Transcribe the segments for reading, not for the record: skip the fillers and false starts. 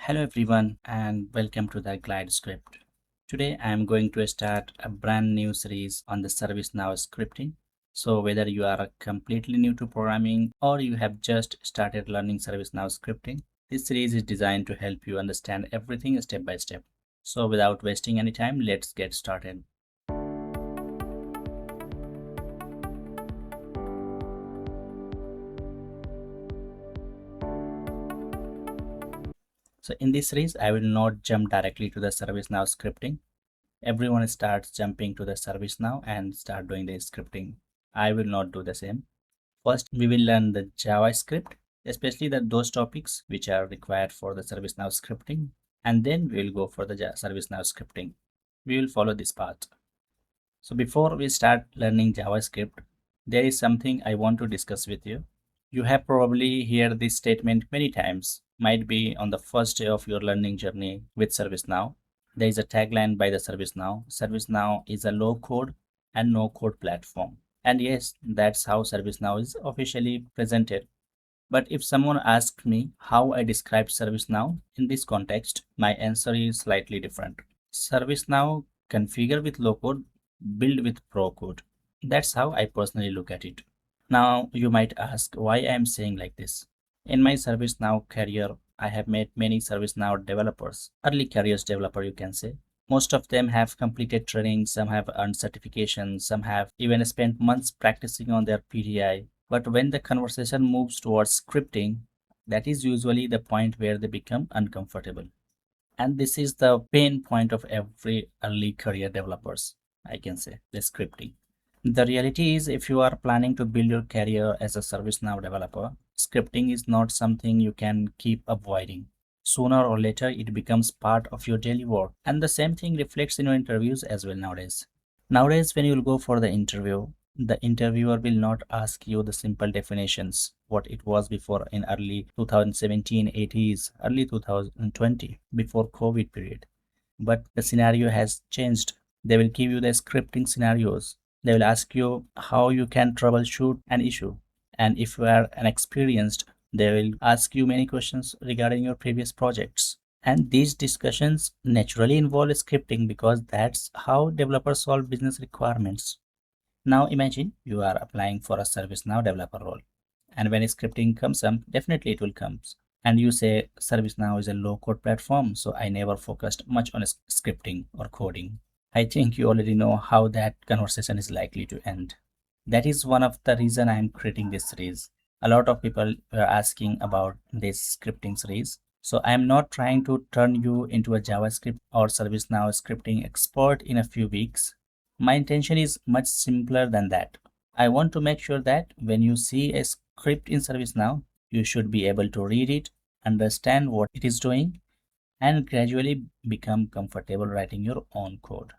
Hello everyone and welcome to the GlideScript. Today I am going to start a brand new series on the ServiceNow scripting. So whether you are completely new to programming or you have just started learning ServiceNow scripting, this series is designed to help you understand everything step by step. So without wasting any time, let's get started. So in this series, I will not jump directly to the ServiceNow scripting. Everyone starts jumping to the ServiceNow and start doing the scripting. I will not do the same. First, we will learn the JavaScript, especially those topics which are required for the ServiceNow scripting, and then we will go for the ServiceNow scripting. We will follow this path. So before we start learning JavaScript, there is something I want to discuss with you. You have probably heard this statement many times, might be on the first day of your learning journey with ServiceNow. There is a tagline by the ServiceNow. ServiceNow is a low code and no code platform. And yes, that's how ServiceNow is officially presented. But if someone asks me how I describe ServiceNow in this context, my answer is slightly different. ServiceNow configure with low code, build with pro code. That's how I personally look at it. Now you might ask why I am saying like this. In my ServiceNow career, I have met many ServiceNow developers, early careers developer you can say. Most of them have completed training, some have earned certifications, some have even spent months practicing on their PDI. But when the conversation moves towards scripting, that is usually the point where they become uncomfortable. And this is the pain point of every early career developers, I can say, the scripting. The reality is, if you are planning to build your career as a ServiceNow developer, scripting is not something you can keep avoiding. Sooner or later, it becomes part of your daily work. And the same thing reflects in your interviews as well nowadays. Nowadays, when you will go for the interviewer will not ask you the simple definitions, what it was before in early 2017, 80s, early 2020, before COVID period. But the scenario has changed. They will give you the scripting scenarios. They will ask you how you can troubleshoot an issue. And if you are inexperienced, they will ask you many questions regarding your previous projects. And these discussions naturally involve scripting because that's how developers solve business requirements. Now imagine you are applying for a ServiceNow developer role. And when scripting comes up, definitely it will come. And you say ServiceNow is a low code platform, so I never focused much on scripting or coding. I think you already know how that conversation is likely to end. That is one of the reason I am creating this series. A lot of people were asking about this scripting series. So I am not trying to turn you into a JavaScript or ServiceNow scripting expert in a few weeks. My intention is much simpler than that. I want to make sure that when you see a script in ServiceNow, you should be able to read it, understand what it is doing, and gradually become comfortable writing your own code.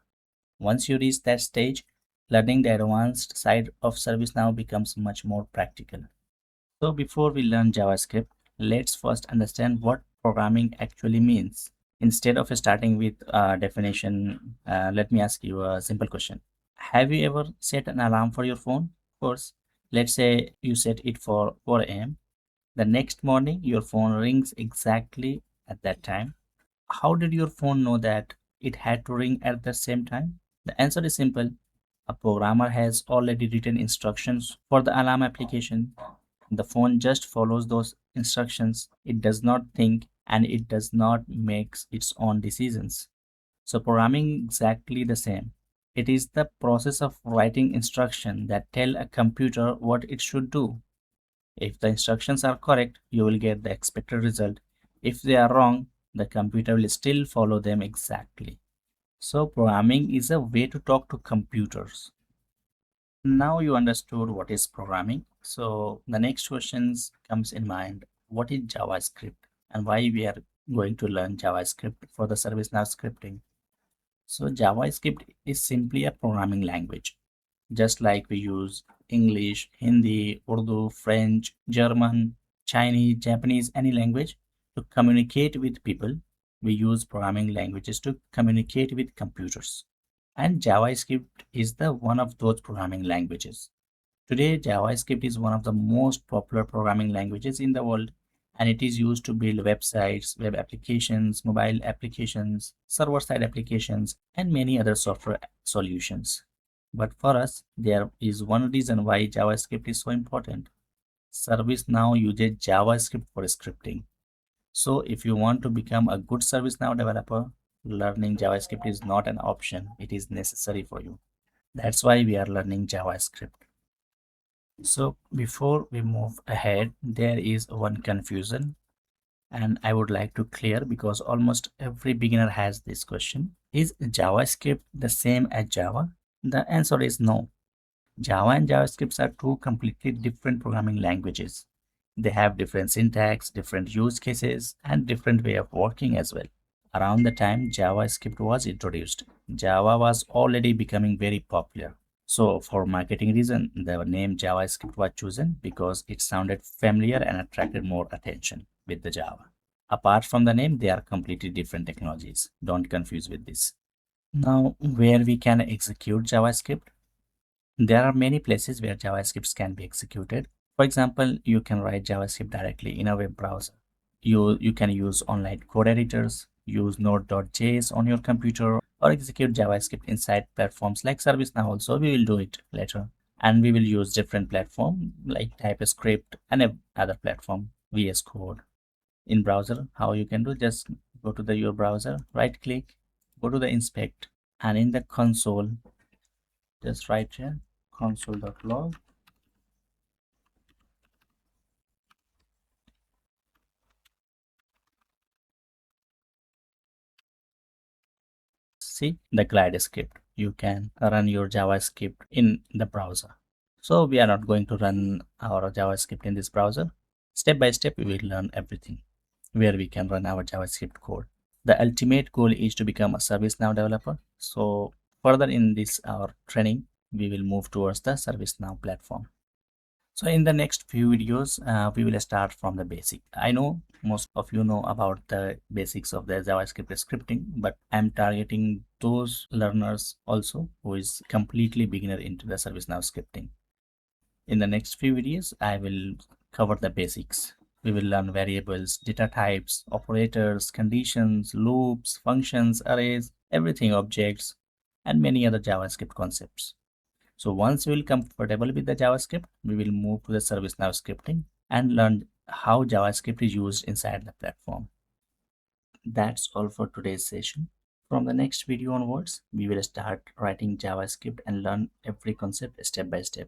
Once you reach that stage, learning the advanced side of ServiceNow becomes much more practical. So before we learn JavaScript, let's first understand what programming actually means. Instead of starting with a definition, let me ask you a simple question. Have you ever set an alarm for your phone? Of course, let's say you set it for 4 a.m. The next morning, your phone rings exactly at that time. How did your phone know that it had to ring at the same time? The answer is simple. A programmer has already written instructions for the alarm application. The phone just follows those instructions. It does not think and it does not make its own decisions. So programming exactly the same. It is the process of writing instructions that tell a computer what it should do. If the instructions are correct, you will get the expected result. If they are wrong, the computer will still follow them exactly. So programming is a way to talk to computers. Now you understood what is programming. So the next questions comes in mind. What is JavaScript and why we are going to learn JavaScript for the ServiceNow scripting? So JavaScript is simply a programming language. Just like we use English, Hindi, Urdu, French, German, Chinese, Japanese, any language to communicate with people, we use programming languages to communicate with computers. And JavaScript is the one of those programming languages. Today, JavaScript is one of the most popular programming languages in the world, and it is used to build websites, web applications, mobile applications, server-side applications, and many other software solutions. But for us, there is one reason why JavaScript is so important. ServiceNow uses JavaScript for scripting. So if you want to become a good ServiceNow developer, learning JavaScript is not an option, it is necessary for you. That's why we are learning JavaScript. So before we move ahead, there is one confusion and I would like to clear because almost every beginner has this question. Is JavaScript the same as Java? The answer is no. Java and JavaScript are two completely different programming languages. They have different syntax, different use cases, and different way of working as well. Around the time JavaScript was introduced, Java was already becoming very popular. So for marketing reason, the name JavaScript was chosen because it sounded familiar and attracted more attention with the Java. Apart from the name, they are completely different technologies. Don't confuse with this. Now, where we can execute JavaScript? There are many places where JavaScripts can be executed. For example, you can write JavaScript directly in a web browser. You can use online code editors, use node.js on your computer, or execute JavaScript inside platforms like ServiceNow also. We will do it later. And we will use different platform like TypeScript and other platform, VS Code. In browser, how you can do, just go to your browser, right click, go to the inspect, and in the console, just write here console.log. See the GlideScript. You can run your JavaScript in the browser. So we are not going to run our JavaScript in this browser. Step by step, we will learn everything where we can run our JavaScript code. The ultimate goal is to become a ServiceNow developer. So further in this our training, we will move towards the ServiceNow platform. So in the next few videos, we will start from the basic. I know most of you know about the basics of the JavaScript scripting, but I'm targeting those learners also who is completely beginner into the ServiceNow scripting. In the next few videos, I will cover the basics. We will learn variables, data types, operators, conditions, loops, functions, arrays, everything, objects, and many other JavaScript concepts. So once we will comfortable with the JavaScript, we will move to the ServiceNow scripting and learn how JavaScript is used inside the platform. That's all for today's session. From the next video onwards, we will start writing JavaScript and learn every concept step by step.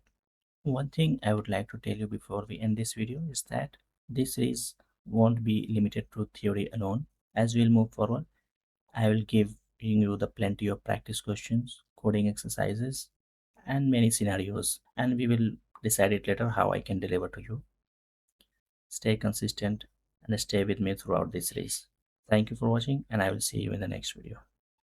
One thing I would like to tell you before we end this video is that this series won't be limited to theory alone. As we'll move forward, I will give you the plenty of practice questions, coding exercises, and many scenarios, and we will decide it later how I can deliver to you. Stay consistent and stay with me throughout this race. Thank you for watching, and I will see you in the next video.